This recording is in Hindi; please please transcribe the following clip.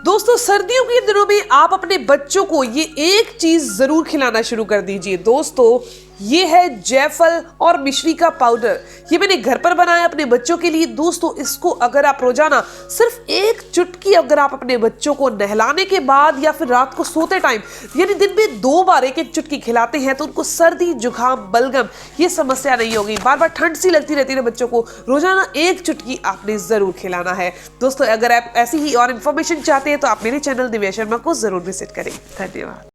दोस्तों सर्दियों के दिनों में आप अपने बच्चों को ये एक चीज जरूर खिलाना शुरू कर दीजिए। दोस्तों ये है जायफल और मिश्री का पाउडर। ये मैंने घर पर बनाया अपने बच्चों के लिए। दोस्तों इसको अगर आप रोजाना सिर्फ एक चुटकी अगर आप अपने बच्चों को नहलाने के बाद या फिर रात को सोते टाइम यानी दिन में 2 बार एक एक चुटकी खिलाते हैं तो उनको सर्दी जुकाम बलगम ये समस्या नहीं होगी। बार बार ठंड सी लगती रहती है बच्चों को, रोजाना एक चुटकी आपने जरूर खिलाना है। दोस्तों अगर आप ऐसी ही और इन्फॉर्मेशन चाहते हैं तो आप मेरे चैनल दिव्या शर्मा को जरूर विजिट करें। धन्यवाद।